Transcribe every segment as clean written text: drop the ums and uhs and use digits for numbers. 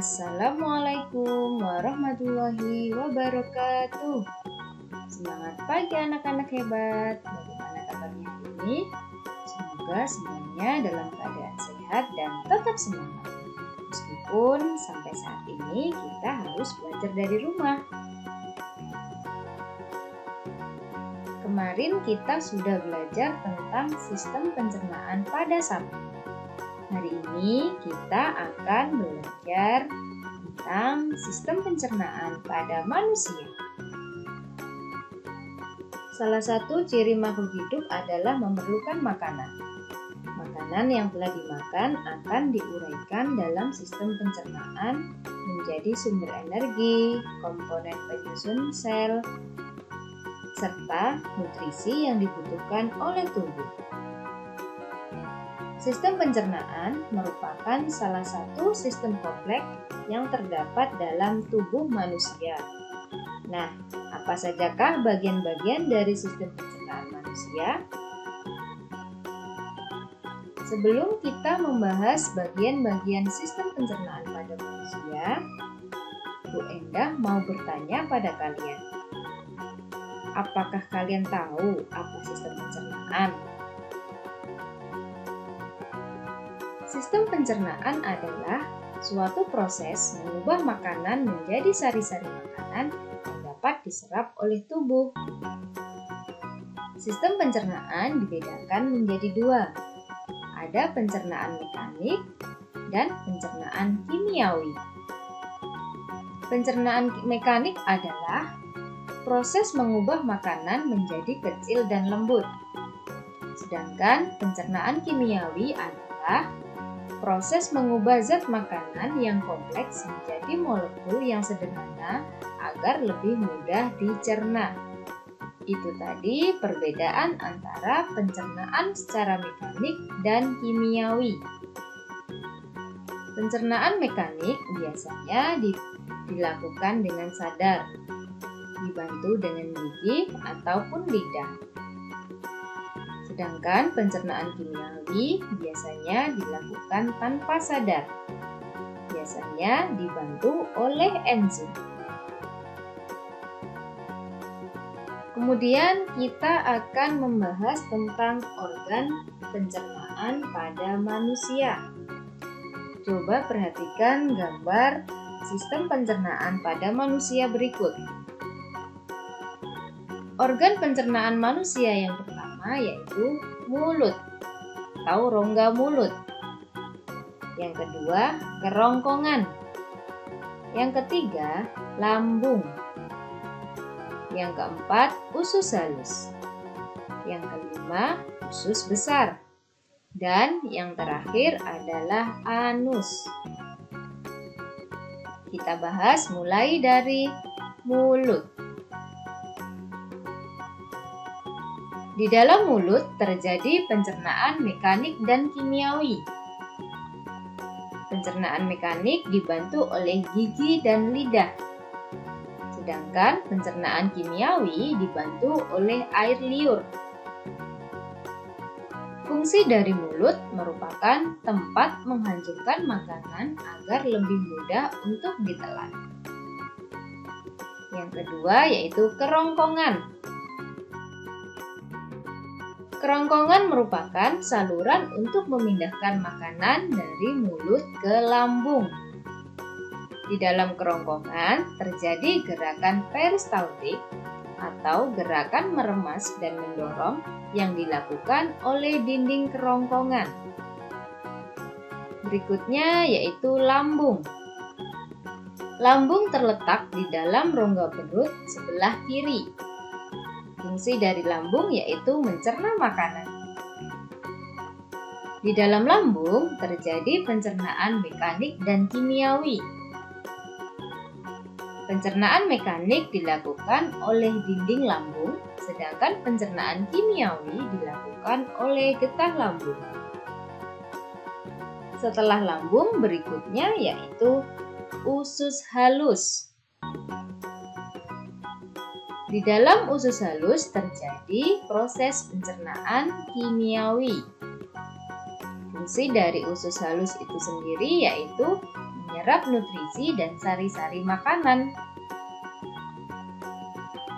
Assalamualaikum warahmatullahi wabarakatuh. Semangat pagi anak-anak hebat. Bagaimana kabarnya hari ini? Semoga semuanya dalam keadaan sehat dan tetap semangat. Meskipun sampai saat ini kita harus belajar dari rumah. Kemarin kita sudah belajar tentang sistem pencernaan pada sapi. Hari ini kita akan belajar tentang sistem pencernaan pada manusia. Salah satu ciri makhluk hidup adalah memerlukan makanan. Makanan yang telah dimakan akan diuraikan dalam sistem pencernaan menjadi sumber energi, komponen penyusun sel, serta nutrisi yang dibutuhkan oleh tubuh. Sistem pencernaan merupakan salah satu sistem kompleks yang terdapat dalam tubuh manusia. Nah, apa sajakah bagian-bagian dari sistem pencernaan manusia? Sebelum kita membahas bagian-bagian sistem pencernaan pada manusia, Bu Endah mau bertanya pada kalian. Apakah kalian tahu apa sistem pencernaan? Sistem pencernaan adalah suatu proses mengubah makanan menjadi sari-sari makanan yang dapat diserap oleh tubuh. Sistem pencernaan dibedakan menjadi dua. Ada pencernaan mekanik dan pencernaan kimiawi. Pencernaan mekanik adalah proses mengubah makanan menjadi kecil dan lembut. Sedangkan pencernaan kimiawi adalah proses mengubah zat makanan yang kompleks menjadi molekul yang sederhana agar lebih mudah dicerna. Itu tadi perbedaan antara pencernaan secara mekanik dan kimiawi. Pencernaan mekanik biasanya dilakukan dengan sadar, dibantu dengan gigi ataupun lidah. Sedangkan pencernaan kimiawi biasanya dilakukan tanpa sadar, biasanya dibantu oleh enzim. Kemudian kita akan membahas tentang organ pencernaan pada manusia. Coba perhatikan gambar sistem pencernaan pada manusia berikut. Organ pencernaan manusia yang pertama yaitu mulut atau rongga mulut. Yang kedua, kerongkongan. Yang ketiga, lambung. Yang keempat, usus halus. Yang kelima, usus besar. Dan yang terakhir adalah anus. Kita bahas mulai dari mulut. Di dalam mulut terjadi pencernaan mekanik dan kimiawi. Pencernaan mekanik dibantu oleh gigi dan lidah. Sedangkan pencernaan kimiawi dibantu oleh air liur. Fungsi dari mulut merupakan tempat menghancurkan makanan agar lebih mudah untuk ditelan. Yang kedua yaitu kerongkongan. Kerongkongan merupakan saluran untuk memindahkan makanan dari mulut ke lambung. Di dalam kerongkongan terjadi gerakan peristaltik atau gerakan meremas dan mendorong yang dilakukan oleh dinding kerongkongan. Berikutnya yaitu lambung. Lambung terletak di dalam rongga perut sebelah kiri. Fungsi dari lambung yaitu mencerna makanan. Di dalam lambung terjadi pencernaan mekanik dan kimiawi. Pencernaan mekanik dilakukan oleh dinding lambung, sedangkan pencernaan kimiawi dilakukan oleh getah lambung. Setelah lambung berikutnya yaitu usus halus. Di dalam usus halus terjadi proses pencernaan kimiawi. Fungsi dari usus halus itu sendiri yaitu menyerap nutrisi dan sari-sari makanan.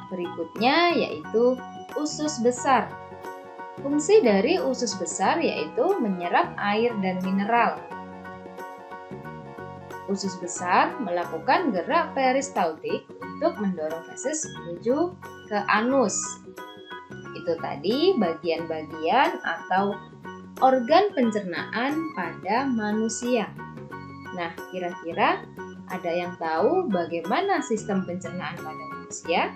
Berikutnya yaitu usus besar. Fungsi dari usus besar yaitu menyerap air dan mineral. Usus besar melakukan gerak peristaltik untuk mendorong feses menuju ke anus. Itu tadi bagian-bagian atau organ pencernaan pada manusia. Nah, kira-kira ada yang tahu bagaimana sistem pencernaan pada manusia?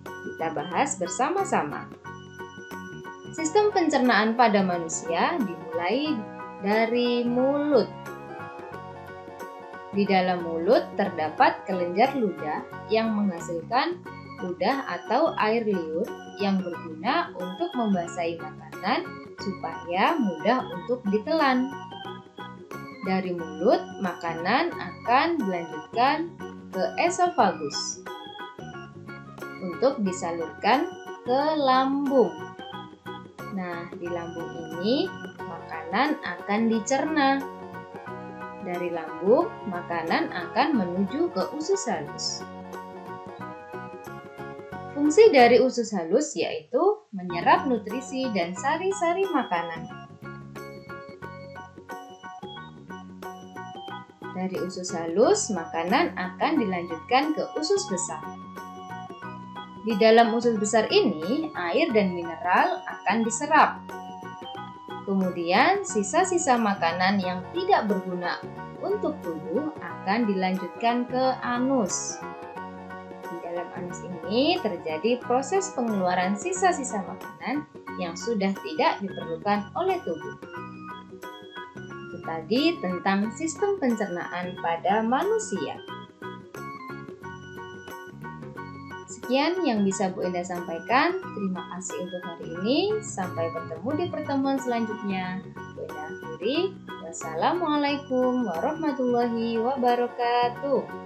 Kita bahas bersama-sama. Sistem pencernaan pada manusia dimulai dari mulut. Di dalam mulut terdapat kelenjar ludah yang menghasilkan ludah atau air liur yang berguna untuk membasahi makanan supaya mudah untuk ditelan. Dari mulut, makanan akan dilanjutkan ke esofagus untuk disalurkan ke lambung. Nah, di lambung ini makanan akan dicerna. Dari lambung, makanan akan menuju ke usus halus. Fungsi dari usus halus yaitu menyerap nutrisi dan sari-sari makanan. Dari usus halus, makanan akan dilanjutkan ke usus besar. Di dalam usus besar ini, air dan mineral akan diserap. Kemudian, sisa-sisa makanan yang tidak berguna untuk tubuh akan dilanjutkan ke anus. Di dalam anus ini terjadi proses pengeluaran sisa-sisa makanan yang sudah tidak diperlukan oleh tubuh. Itu tadi tentang sistem pencernaan pada manusia. Sekian yang bisa Bu Indah sampaikan. Terima kasih untuk hari ini. Sampai bertemu di pertemuan selanjutnya. Bu Indah akhiri. Wassalamualaikum warahmatullahi wabarakatuh.